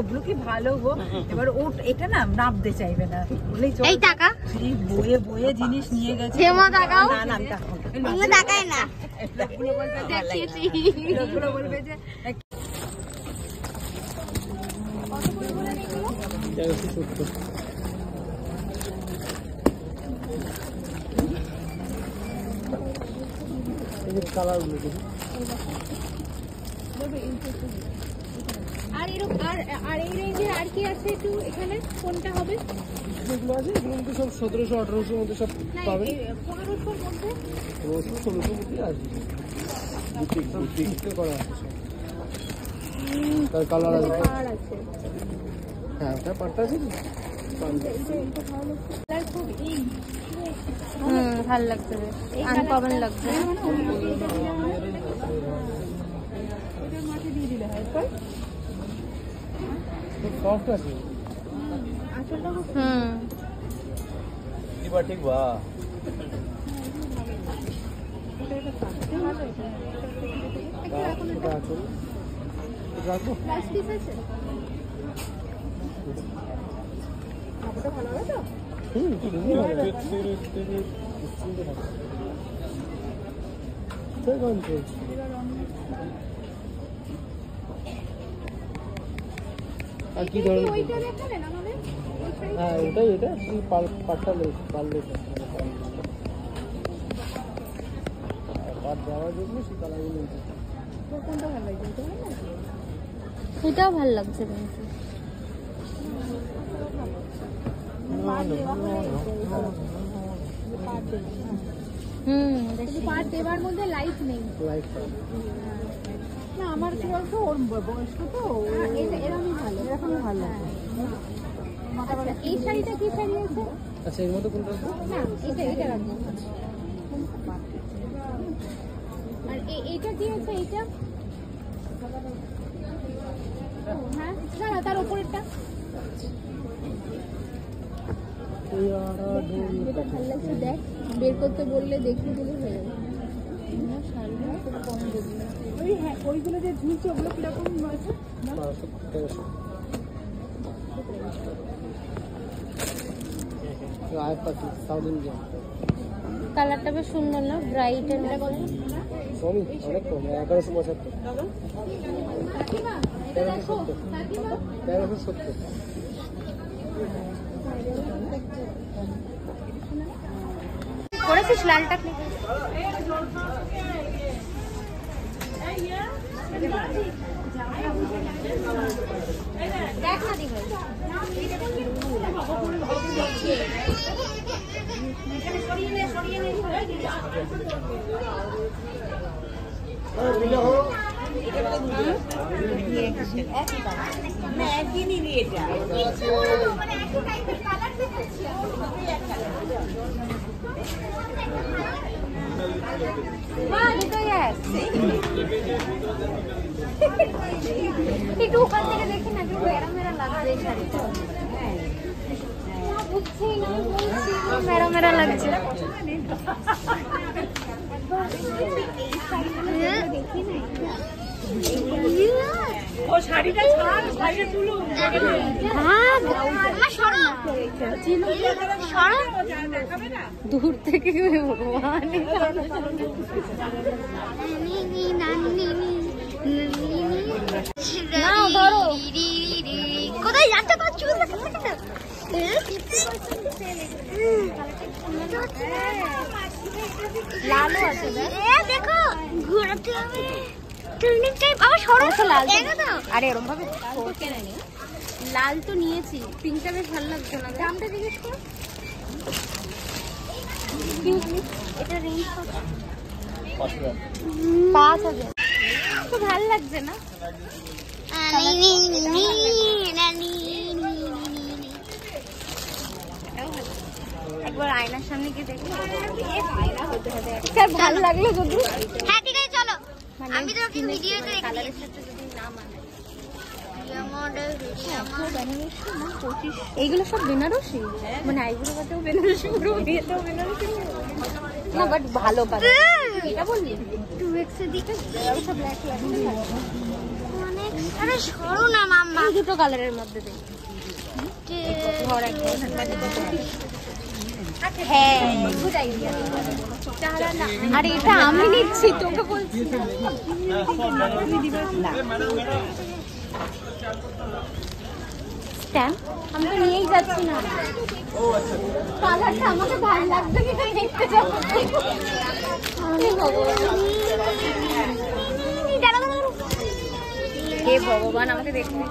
ওগুলো কি ভালো গো, এবার ও এটা না নামতে চাইবে না, বলেই চল এই টাকা এই বয়ে বয়ে জিনিস নিয়ে গেছে। হেমা টাকাও না না আমি টাকা আমি টাকাই না লোকগুলো বলবে দেখিয়েছি লোকগুলো বলবে যে আর এরকম আর এই রেঞ্জে আর কি আছে একটু এখানে কোনটা হবে? যেগুলো আছে এগুলো তো সব 1700-1800 মধ্যে সব পাবেন। 1500 মধ্যে 1600 মধ্যে আসবে। বুটিক করা আছে তার কালার আছে। আর আছে হ্যাঁ ওটা পাটটা আছে কি ভালো লাগছে, আনকমন লাগছে। সফট আছে। ঠিক বা আর কি ধরনের? হ্যাঁ ওটাই, এটা পাটটা পারলে পাট দেওয়ার জন্য সে কালারগুলো এটাও ভালো লাগছে পাট দেওয়ার মধ্যে লাইট নেই। না আমার কি বলতো ওর বয়স্ক তো এরকমই ভালো, এরকমই ভালো। এই শাড়িটা কি শাড়ি আছে? আচ্ছা এর মধ্যে কোনটা? না এটা রাখবো। আর এইটা কি আছে? এইটা হ্যাঁ না তার উপরেরটা যেটা ভালো লাগছে দেখ, বের করতে বললে দেখিয়ে দিলে হয়ে যাবে। ওইগুলো যে ঝুলছে ওগুলো কিরকম আছে? কালারটা বেশ সুন্দর না, ব্রাইট এর মতো। অনেক কম, 1175 1370 করেছিস লালটা? দেখ না দিবে একদিনই নিয়ে এটা একটু ওখান থেকে দেখি না, একটু মেরা মেরা লাগছে এই শাড়িটা। বুঝছি না, মেরা মেরা লাগছে। দেখি না ও শাড়িটা ছাড়, শাড়িটা তুলো। দূর থেকে ভগবান ধরো কোথায় যাচ্ছে তো চুল লালও আছে দেখো ঘোরাতে হবে ট্রেনিং টাইপ আবার সরো লাল আরে এরকম ভাবে কেন নেই লাল তো নিয়েছি, পিঙ্কটা বেশ ভালো লাগছে না। দামটা জিজ্ঞেস করো। এটা রেঞ্জ কত? 5000 তো ভালো লাগছে না। একবার আয়নার সামনে গিয়ে দেখো, ভালো লাগলো যদি। হ্যাঁ ঠিক আছে চলো, আমি তো ভিডিওতে কালারের সাথে যদি না মানে এইগুলো সব বেনারসি, মানে আইগুলো কাটেও বেনারসি, পুরো বিয়েতেও বেনারসি না, বাট ভালো কালার। এটা বললি 2x এর দিকে সব ব্ল্যাক লাগছে অনেক আরে সরো না মাম্মা, দুটো কালারের মধ্যে দেই। হ্যাঁ গুড আইডিয়া। আরে এটা আমি নিচ্ছি, তোকে বলছি। আমি তো নিয়েই যাচ্ছি না। কালারটা আমাকে ভালো লাগবে কিনা দেখতে যাবো। হে ভগবান, আমাকে দেখতে